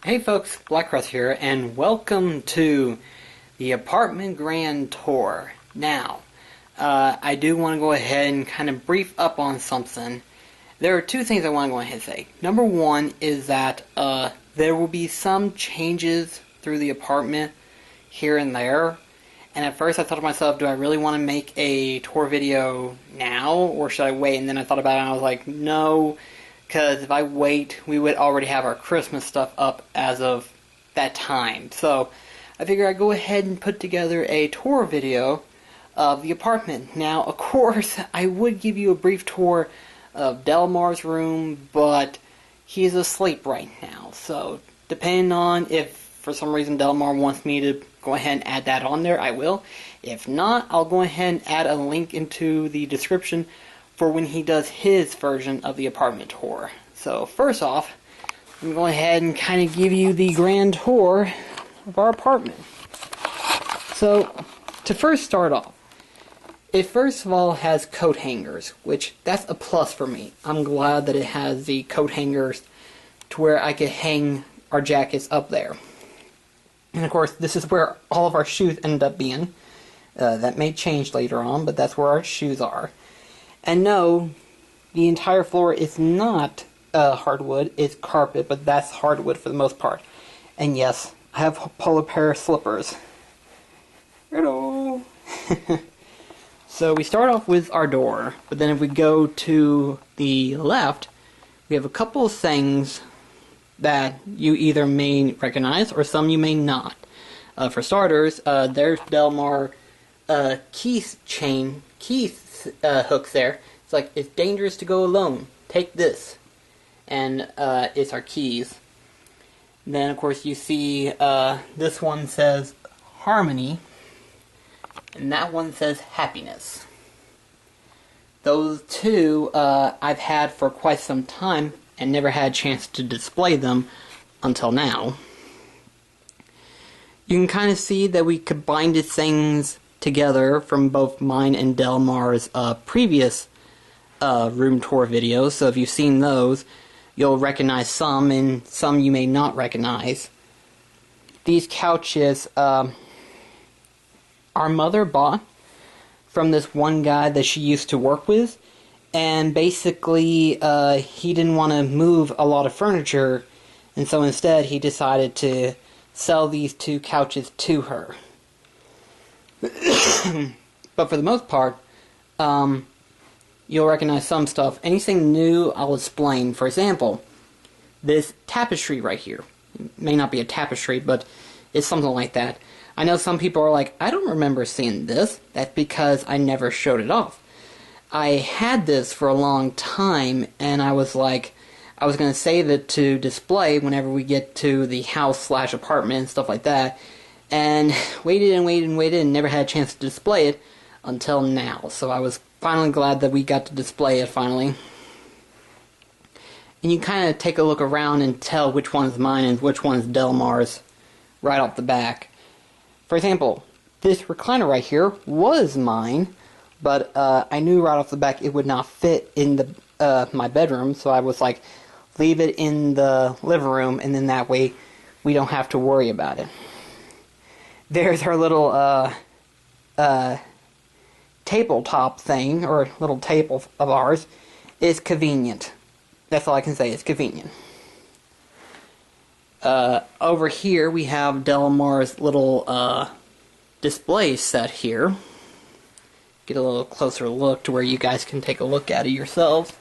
Hey folks, BlackCross here, and welcome to the apartment grand tour. Now, I do want to go ahead and kind of brief up on something. There are two things I want to go ahead and say. Number one is that there will be some changes through the apartment here and there. And at first I thought to myself, do I really want to make a tour video now, or should I wait? And then I thought about it and I was like, no. Because if I wait, we would already have our Christmas stuff up as of that time. So I figured I'd go ahead and put together a tour video of the apartment. Now, of course, I would give you a brief tour of Delmar's room, but he's asleep right now. So depending on if for some reason Delmar wants me to go ahead and add that on there, I will. If not, I'll go ahead and add a link into the description for when he does his version of the apartment tour. So first off, I'm going to go ahead and kind of give you the grand tour of our apartment. So to first start off, it first of all has coat hangers, which that's a plus for me. I'm glad that it has the coat hangers to where I could hang our jackets up there. And of course, this is where all of our shoes end up being. That may change later on, but that's where our shoes are. And no, the entire floor is not hardwood, it's carpet, but that's hardwood for the most part. And yes, I have a polar pair of slippers. Hello! So we start off with our door, but then if we go to the left, we have a couple of things that you either may recognize or some you may not. For starters, there's Delmar Keith hooks there. It's like, it's dangerous to go alone. Take this. And it's our keys. And then, of course, you see this one says Harmony. And that one says Happiness. Those two I've had for quite some time and never had a chance to display them until now. You can kind of see that we combined the things together from both mine and Delmar's previous room tour videos. So if you've seen those, you'll recognize some, and some you may not recognize. These couches, our mother bought from this one guy that she used to work with, and basically he didn't want to move a lot of furniture, and so instead he decided to sell these two couches to her. But for the most part, you'll recognize some stuff. Anything new, I'll explain. For example, this tapestry right here. It may not be a tapestry, but it's something like that. I know some people are like, I don't remember seeing this. That's because I never showed it off. I had this for a long time, and I was like, I was going to save it to display whenever we get to the house/apartment and stuff like that. And waited and never had a chance to display it until now. So I was finally glad that we got to display it finally. And you kind of take a look around and tell which one's mine and which one's Delmar's right off the back. For example, this recliner right here was mine, but I knew right off the back it would not fit in the my bedroom, so I was like, leave it in the living room, and then that way we don't have to worry about it. There's our little tabletop thing, or little table of ours. It's convenient. That's all I can say, it's convenient. Over here we have Delmar's little display set here. Get a little closer look to where you guys can take a look at it yourselves.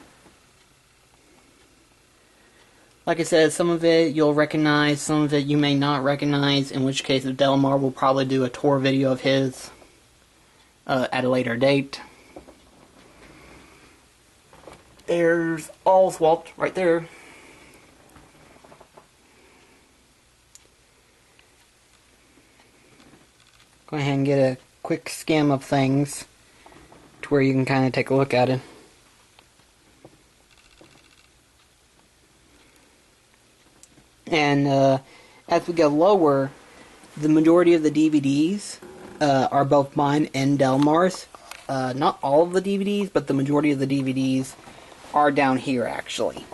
Like I said, some of it you'll recognize, some of it you may not recognize, in which case Delmar will probably do a tour video of his at a later date. There's Oswald right there. Go ahead and get a quick skim of things to where you can kind of take a look at it. And as we go lower, the majority of the DVDs are both mine and Delmar's. Not all of the DVDs, but the majority of the DVDs are down here, actually.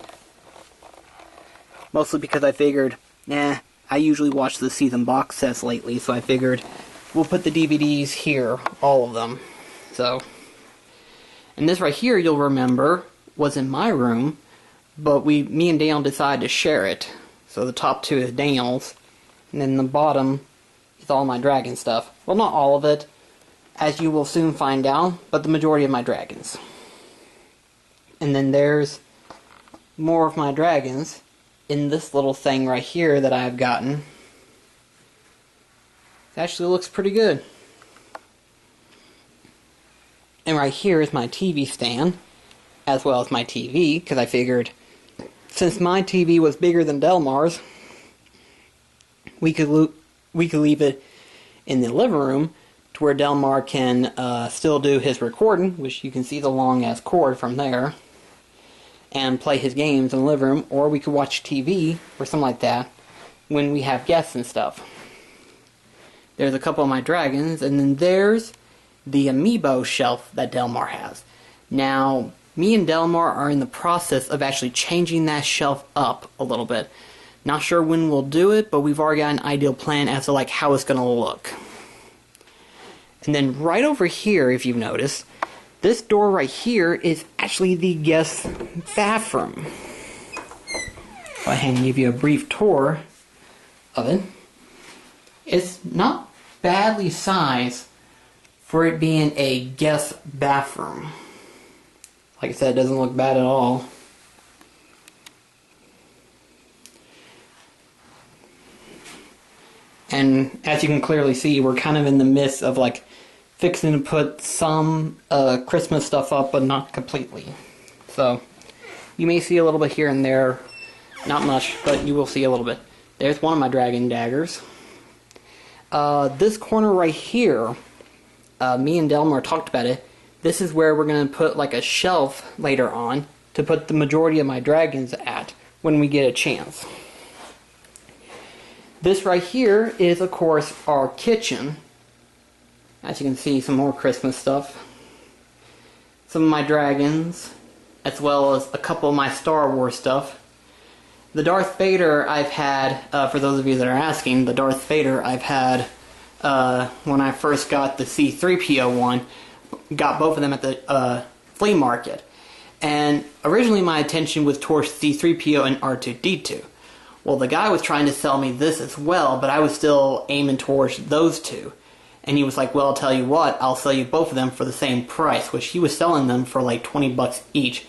Mostly because I figured Nah, I usually watch the season box sets lately, so I figured we'll put the DVDs here, all of them. So, and this right here, you'll remember, was in my room, but me and Daniel decided to share it. So the top two is Daniel's, and then the bottom is all my dragon stuff. Well, not all of it, as you will soon find out, but the majority of my dragons. And then there's more of my dragons in this little thing right here that I've gotten. It actually looks pretty good. And right here is my TV stand, as well as my TV, because I figured since my TV was bigger than Delmar's, we could leave it in the living room to where Delmar can still do his recording, which you can see the long-ass cord from there, and play his games in the living room, or we could watch TV or something like that when we have guests and stuff. There's a couple of my dragons, and then there's the amiibo shelf that Delmar has. Now, me and Delmar are in the process of actually changing that shelf up a little bit. Not sure when we'll do it, but we've already got an ideal plan as to like how it's going to look. And then right over here, if you've noticed, this door right here is actually the guest bathroom. Go ahead and give you a brief tour of it. It's not badly sized for it being a guest bathroom. Like I said, it doesn't look bad at all. And as you can clearly see, we're kind of in the midst of like fixing to put some Christmas stuff up, but not completely. So you may see a little bit here and there, not much, but you will see a little bit. There's one of my dragon daggers. This corner right here, me and Delmar talked about it. This is where we're going to put like a shelf later on to put the majority of my dragons at when we get a chance. This right here is, of course, our kitchen. As you can see, some more Christmas stuff. Some of my dragons, as well as a couple of my Star Wars stuff. The Darth Vader I've had, for those of you that are asking, the Darth Vader I've had when I first got the C-3PO one, got both of them at the flea market. And originally my attention was towards C-3PO and R2-D2. Well, the guy was trying to sell me this as well, but I was still aiming towards those two. And he was like, well, I'll tell you what, I'll sell you both of them for the same price, which he was selling them for like 20 bucks each.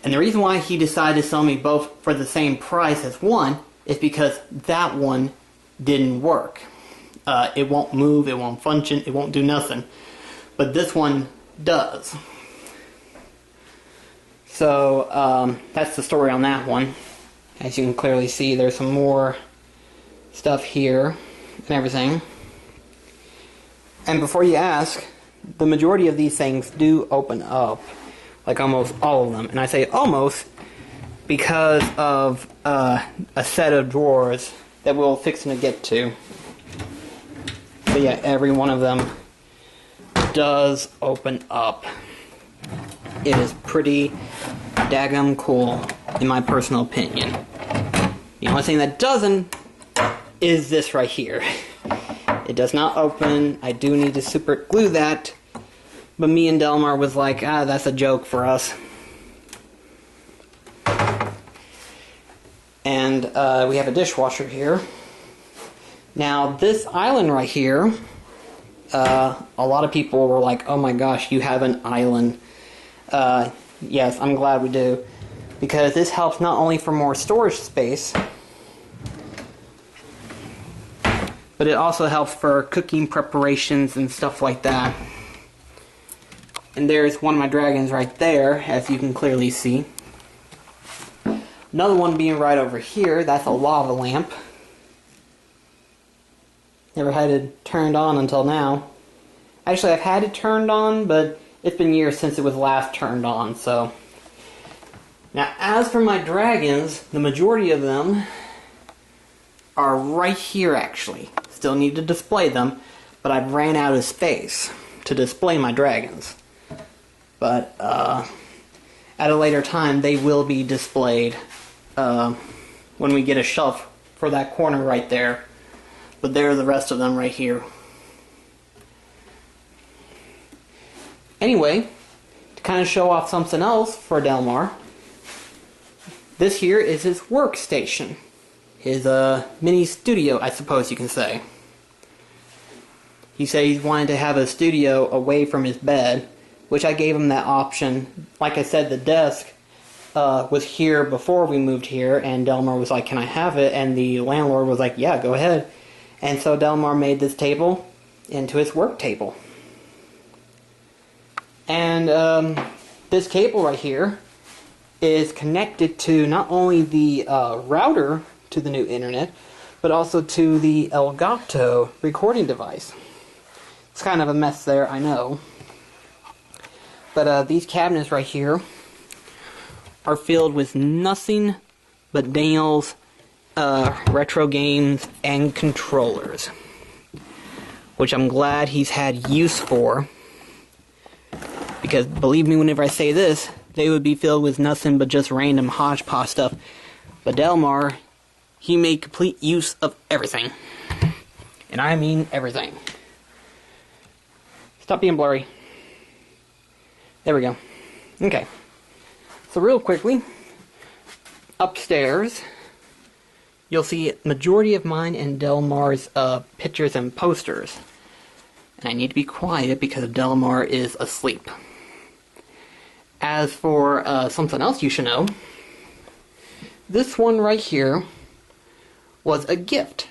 And the reason why he decided to sell me both for the same price as one is because that one didn't work. It won't move, it won't function, it won't do nothing. But this one does. So, that's the story on that one. As you can clearly see, there's some more stuff here and everything. And before you ask, the majority of these things do open up. Like almost all of them. And I say almost because of a set of drawers that we'll fixing to get to. But yeah, every one of them does open up. It is pretty daggum cool, in my personal opinion. The only thing that doesn't is this right here. It does not open. I do need to super glue that. But me and Delmar was like, that's a joke for us. And we have a dishwasher here. Now, this island right here, a lot of people were like, oh my gosh, you have an island. Yes, I'm glad we do. Because this helps not only for more storage space, but it also helps for cooking preparations and stuff like that. And there's one of my dragons right there, as you can clearly see. Another one being right over here, that's a lava lamp. Never had it turned on until now. Actually, I've had it turned on, but it's been years since it was last turned on, so. Now, as for my dragons, the majority of them are right here, actually. Still need to display them, but I've ran out of space to display my dragons. But, at a later time, they will be displayed, when we get a shelf for that corner right there. But there are the rest of them right here. Anyway, to kind of show off something else for Delmar, this here is his workstation. His mini studio, I suppose you can say. He said he wanted to have a studio away from his bed, which I gave him that option. Like I said, the desk was here before we moved here, and Delmar was like, "Can I have it?" And the landlord was like, "Yeah, go ahead." And so Delmar made this table into his work table. And this cable right here is connected to not only the router to the new internet, but also to the Elgato recording device. It's kind of a mess there, I know. But these cabinets right here are filled with nothing but Daniel's retro games and controllers, which I'm glad he's had use for, because believe me whenever I say this, they would be filled with nothing but just random hodgepodge stuff. But Delmar, he made complete use of everything, and I mean everything. Stop being blurry. There we go. Okay. So real quickly, upstairs, you'll see majority of mine and Delmar's pictures and posters. And I need to be quiet because Delmar is asleep. As for something else you should know, this one right here was a gift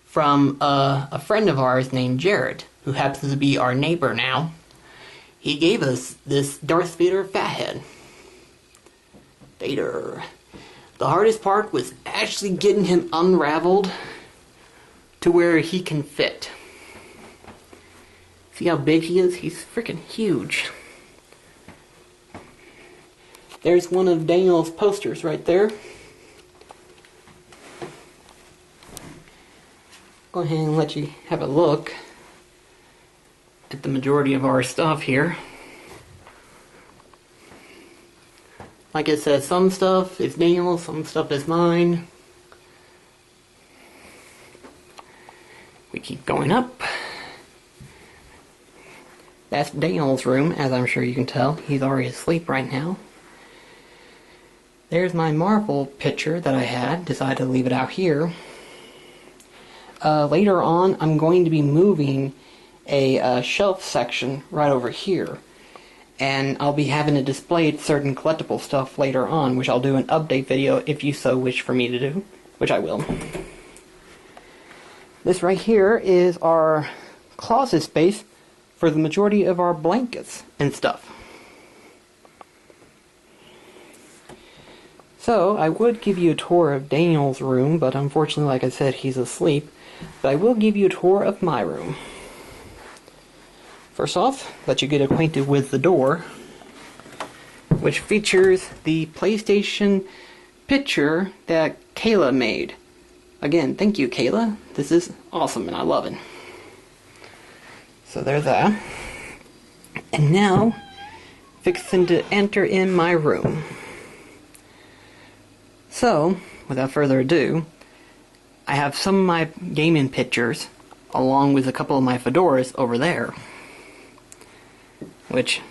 from a friend of ours named Jared, who happens to be our neighbor now. He gave us this Darth Vader fathead. Vader. The hardest part was actually getting him unraveled to where he can fit. See how big he is? He's freaking huge. There's one of Daniel's posters right there. Go ahead and let you have a look at the majority of our stuff here. Like I said, some stuff is Daniel's, some stuff is mine. We keep going up. That's Daniel's room, as I'm sure you can tell. He's already asleep right now. There's my Marvel picture that I had. Decided to leave it out here. Later on, I'm going to be moving a shelf section right over here. And I'll be having to display certain collectible stuff later on, which I'll do an update video if you so wish for me to do, which I will. This right here is our closet space for the majority of our blankets and stuff. So, I would give you a tour of Daniel's room, but unfortunately, like I said, he's asleep. But I will give you a tour of my room. First off, let you get acquainted with the door, which features the PlayStation picture that Kayla made. Again, thank you, Kayla. This is awesome, and I love it. So there's that. And now, fixing to enter in my room. So, without further ado, I have some of my gaming pictures, along with a couple of my fedoras over there. Which,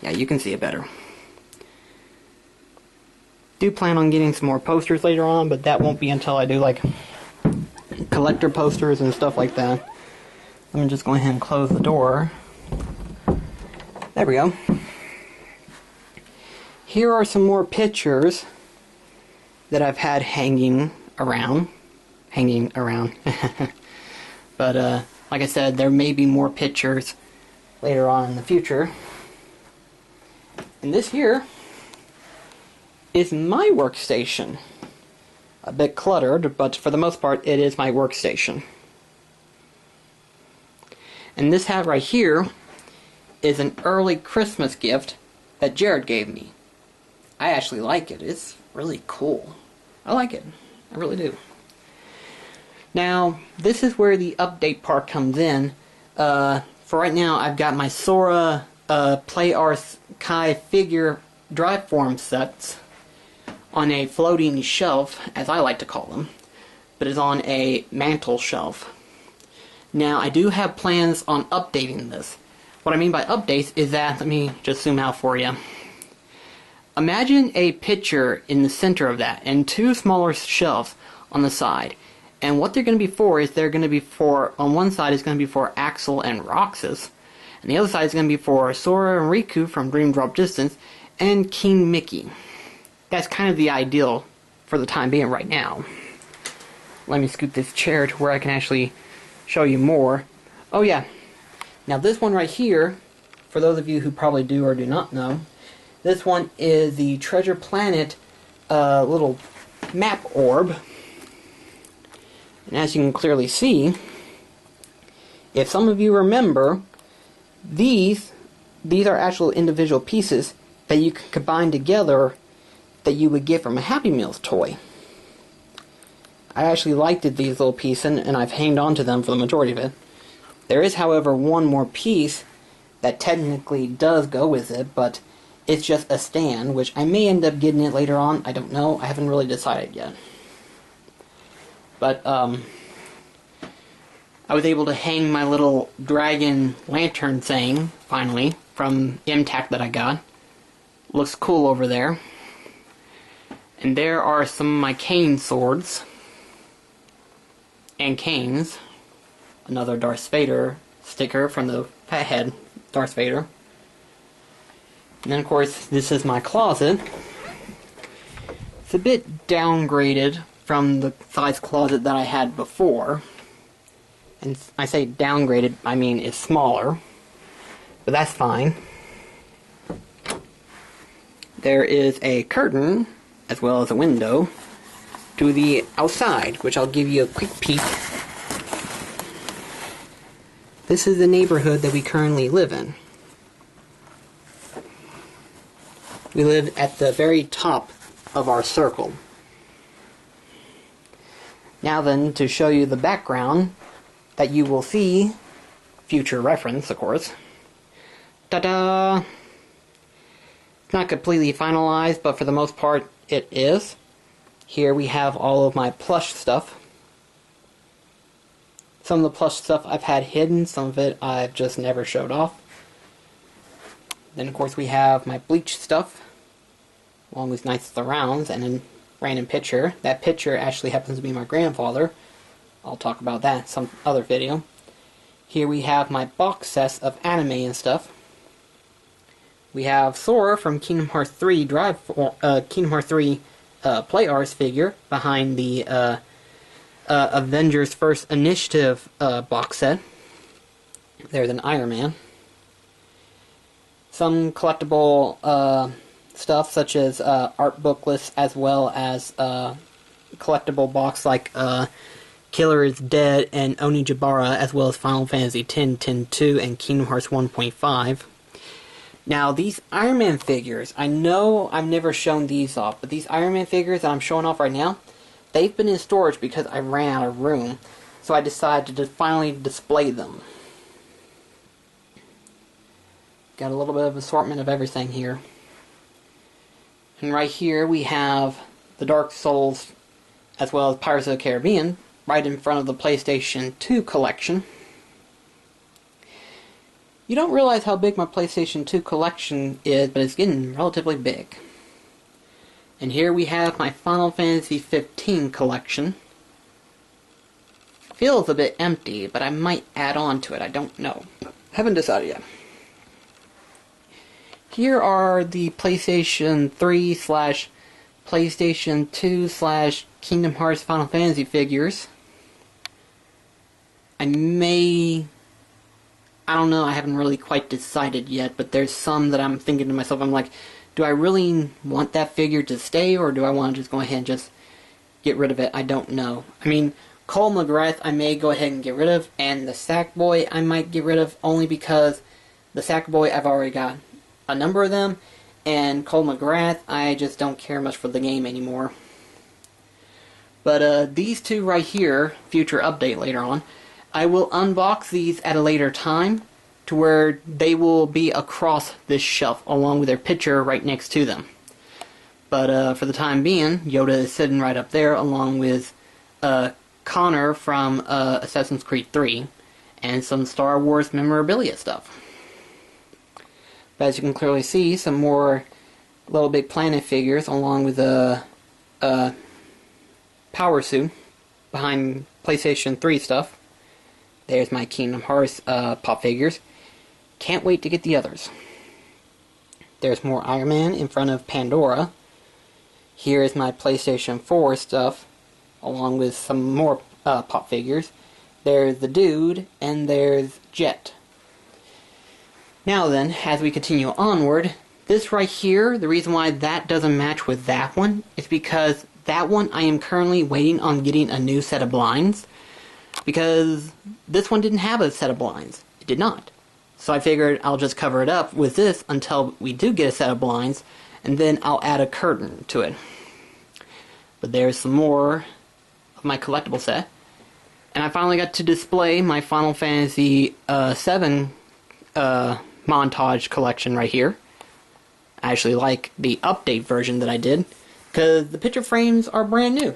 yeah, you can see it better. Do plan on getting some more posters later on, but that won't be until I do, like, collector posters and stuff like that. Let me just go ahead and close the door. There we go. Here are some more pictures that I've had hanging around. But, like I said, there may be more pictures later on in the future. And this here is my workstation. A bit cluttered, but for the most part, it is my workstation. And this hat right here is an early Christmas gift that Jared gave me. I actually like it. It's really cool. I like it. I really do. Now, this is where the update part comes in. For right now, I've got my Sora Play Archive figure drive form sets on a floating shelf, as I like to call them. but is on a mantle shelf. Now, I do have plans on updating this. What I mean by updates is that, let me just zoom out for you. Imagine a picture in the center of that, and two smaller shelves on the side. And what they're going to be for is they're going to be for, on one side is going to be for Axel and Roxas, and the other side is going to be for Sora and Riku from Dream Drop Distance, and King Mickey. That's kind of the ideal for the time being right now. Let me scoot this chair to where I can actually show you more. Oh yeah, now this one right here, for those of you who probably do or do not know, this one is the Treasure Planet little map orb. And as you can clearly see, if some of you remember, these are actual individual pieces that you can combine together that you would get from a Happy Meals toy. I actually liked these little pieces, and I've hanged on to them for the majority of it. There is, however, one more piece that technically does go with it, but it's just a stand, which I may end up getting it later on. I don't know. I haven't really decided yet. But, I was able to hang my little dragon lantern thing, finally, from MTAC that I got. Looks cool over there. And there are some of my cane swords. And canes. Another Darth Vader sticker from the Fathead Darth Vader. And then, of course, this is my closet. It's a bit downgraded from the size closet that I had before. And I say downgraded, I mean it's smaller. But that's fine. There is a curtain, as well as a window, to the outside, which I'll give you a quick peek. This is the neighborhood that we currently live in. We live at the very top of our circle. Now then, to show you the background that you will see, future reference, of course. Ta-da! It's not completely finalized, but for the most part, it is. Here we have all of my plush stuff. Some of the plush stuff I've had hidden, some of it I've just never showed off. Then, of course, we have my bleach stuff, along with nice surrounds, and a random picture. That picture actually happens to be my grandfather. I'll talk about that in some other video. Here we have my box sets of anime and stuff. We have Sora from Kingdom Hearts 3 Kingdom Hearts 3 Play Arts figure behind the Avengers First Initiative box set. There's an Iron Man. Some collectible stuff such as art booklets, as well as collectible box like Killer is Dead and Onijabara, as well as Final Fantasy X, X-2, and Kingdom Hearts 1.5. Now, these Iron Man figures, I know I've never shown these off, but these Iron Man figures that I'm showing off right now, they've been in storage because I ran out of room, so I decided to finally display them. Got a little bit of assortment of everything here. And right here we have the Dark Souls, as well as Pirates of the Caribbean, right in front of the PlayStation 2 collection. You don't realize how big my PlayStation 2 collection is, but it's getting relatively big. And here we have my Final Fantasy 15 collection. Feels a bit empty, but I might add on to it, I don't know. Haven't decided yet. Here are the PlayStation 3 / PlayStation 2 / Kingdom Hearts Final Fantasy figures. I don't know, I haven't really quite decided yet, but there's some that I'm thinking to myself, I'm like, do I really want that figure to stay, or do I want to just go ahead and just get rid of it? I don't know. I mean, Cole McGrath I may go ahead and get rid of, and the Sackboy I might get rid of, only because the Sackboy I've already got a number of them, and Cole McGrath I just don't care much for the game anymore. But these two right here, future update later on, I will unbox these at a later time to where they will be across this shelf along with their picture right next to them. But for the time being, Yoda is sitting right up there along with Connor from Assassin's Creed 3, and some Star Wars memorabilia stuff. But as you can clearly see, some more Little Big Planet figures, along with a power suit behind PlayStation 3 stuff. There's my Kingdom Hearts pop figures. Can't wait to get the others. There's more Iron Man in front of Pandora. Here is my PlayStation 4 stuff, along with some more pop figures. There's the Dude, and there's Jet. Now then, as we continue onward, this right here, the reason why that doesn't match with that one is because that one I am currently waiting on getting a new set of blinds, because this one didn't have a set of blinds. It did not. So I figured I'll just cover it up with this until we do get a set of blinds, and then I'll add a curtain to it. But there's some more of my collectible set. And I finally got to display my Final Fantasy VII montage collection right here. I actually like the update version that I did, because the picture frames are brand new.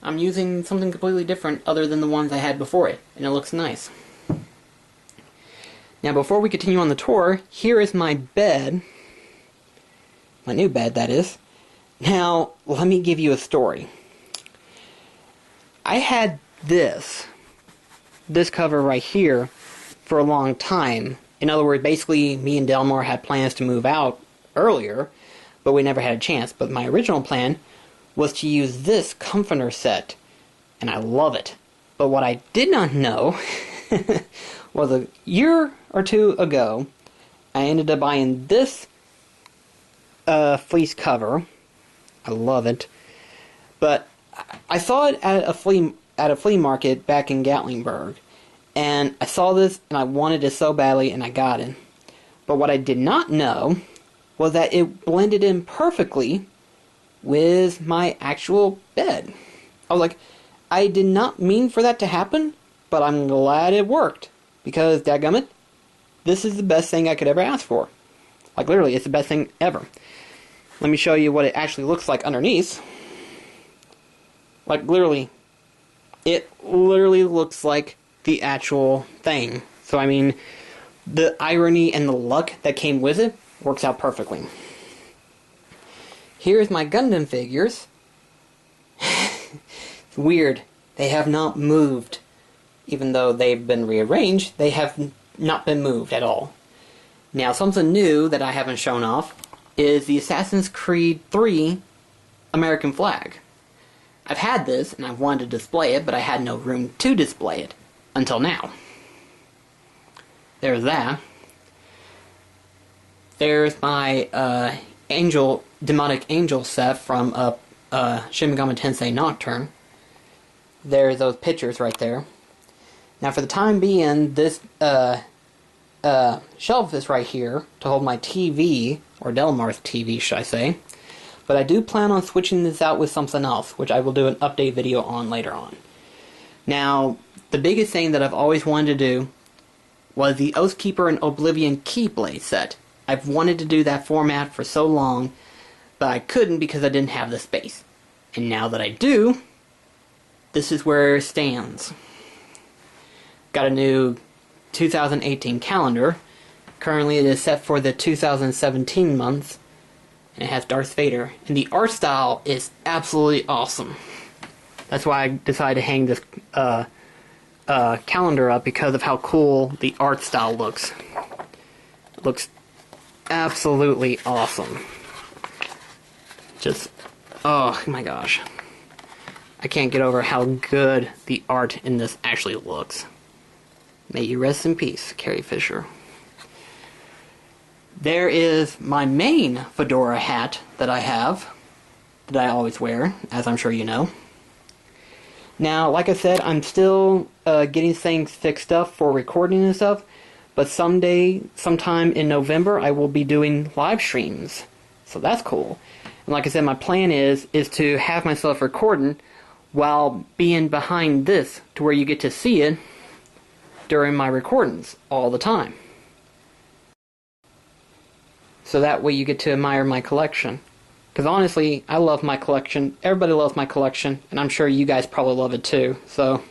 I'm using something completely different other than the ones I had before it, and it looks nice. Now before we continue on the tour, here is my bed. My new bed, that is. Now, let me give you a story. I had this cover right here for a long time. In other words, basically, me and Delmar had plans to move out earlier, but we never had a chance. But my original plan was to use this comforter set, and I love it. But what I did not know was a year or two ago, I ended up buying this fleece cover. I love it. But I saw it at a flea market back in Gatlinburg, and I saw this and I wanted it so badly, and I got it. But what I did not know was that it blended in perfectly with my actual bed. I was like, I did not mean for that to happen, but I'm glad it worked, because dadgummit, this is the best thing I could ever ask for. Like literally, it's the best thing ever. Let me show you what it actually looks like underneath. Like literally, it literally looks like the actual thing. So I mean, the irony and the luck that came with it works out perfectly. Here's my Gundam figures. It's weird. They have not moved. Even though they've been rearranged, they have not been moved at all. Now, something new that I haven't shown off is the Assassin's Creed 3 American flag. I've had this, and I've wanted to display it, but I had no room to display it. Until now. There's that. There's my demonic angel set from Shin Megami Tensei Nocturne. There's those pictures right there. Now for the time being, this shelf is right here to hold my TV, or Delmar's TV should I say. But I do plan on switching this out with something else, which I will do an update video on later on. Now, the biggest thing that I've always wanted to do was the Oathkeeper and Oblivion Keyblade set. I've wanted to do that format for so long, but I couldn't because I didn't have the space. And now that I do, this is where it stands. Got a new 2018 calendar. Currently it is set for the 2017 month, and it has Darth Vader. And the art style is absolutely awesome. That's why I decided to hang this calendar up, because of how cool the art style looks. It looks absolutely awesome. Just, oh my gosh. I can't get over how good the art in this actually looks. May you rest in peace, Carrie Fisher. There is my main fedora hat that I have, that I always wear, as I'm sure you know. Now, like I said, I'm still getting things fixed up for recording and stuff, but sometime in November, I will be doing live streams. So that's cool. And like I said, my plan is to have myself recording while being behind this, to where you get to see it during my recordings all the time. So that way you get to admire my collection. Because honestly, I love my collection. Everybody loves my collection, and I'm sure you guys probably love it too. So,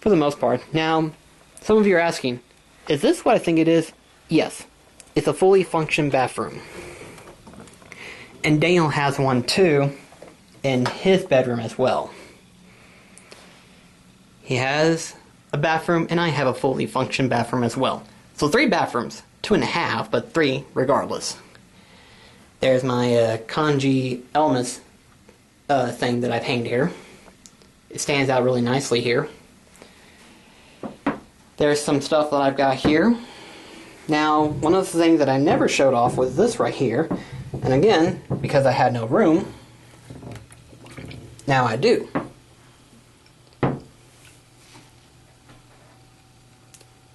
for the most part. Now, some of you are asking, is this what I think it is? Yes. It's a fully functioning bathroom. And Daniel has one too in his bedroom as well. He has a bathroom, and I have a fully functioning bathroom as well. So 3 bathrooms. 2.5, but 3 regardless. There's my kanji elements thing that I've hanged here. It stands out really nicely here. There's some stuff that I've got here. Now, one of the things that I never showed off was this right here. And again, because I had no room, now I do.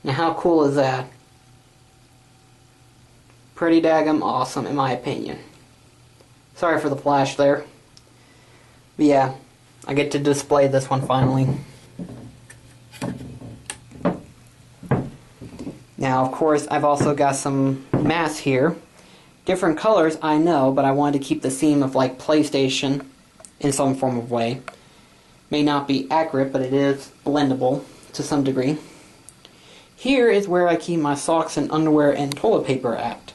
Now how cool is that? Pretty daggum awesome in my opinion. Sorry for the flash there. But yeah, I get to display this one finally. Now of course I've also got some masks here. Different colors, I know, but I wanted to keep the theme of like PlayStation in some form of way. May not be accurate, but it is blendable to some degree. Here is where I keep my socks and underwear and toilet paper at.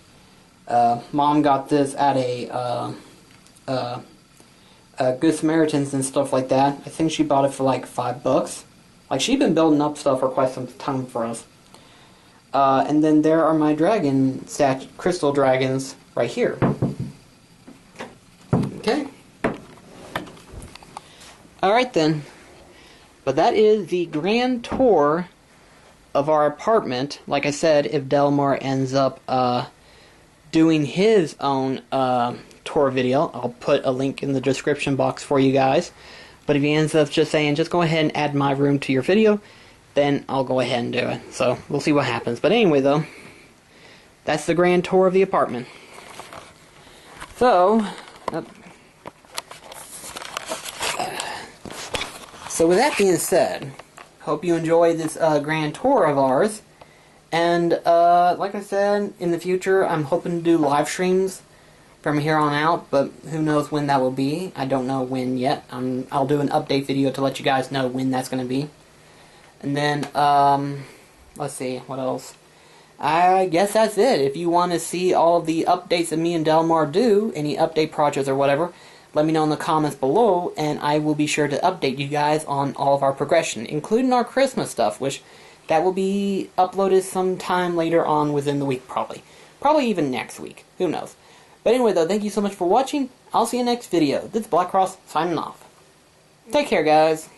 Mom got this at a Good Samaritans and stuff like that. I think she bought it for like $5. Like, she's been building up stuff for quite some time for us. And then there are my crystal dragons right here. Okay. Alright then. But that is the grand tour of our apartment. Like I said, if Delmar ends up doing his own tour video, I'll put a link in the description box for you guys. But if he ends up just saying, just go ahead and add my room to your video, then I'll go ahead and do it. So, we'll see what happens. But anyway, though, that's the grand tour of the apartment. So, with that being said, hope you enjoyed this grand tour of ours. And, like I said, in the future, I'm hoping to do live streams from here on out, but who knows when that will be. I don't know when yet. I'll do an update video to let you guys know when that's going to be. And then, let's see, what else? I guess that's it. If you want to see all of the updates that me and Delmar do, any update projects or whatever, let me know in the comments below, and I will be sure to update you guys on all of our progression, including our Christmas stuff, which that will be uploaded sometime later on within the week, probably. Probably even next week. Who knows? But anyway, though, thank you so much for watching. I'll see you next video. This is BlackCross, signing off. Take care, guys.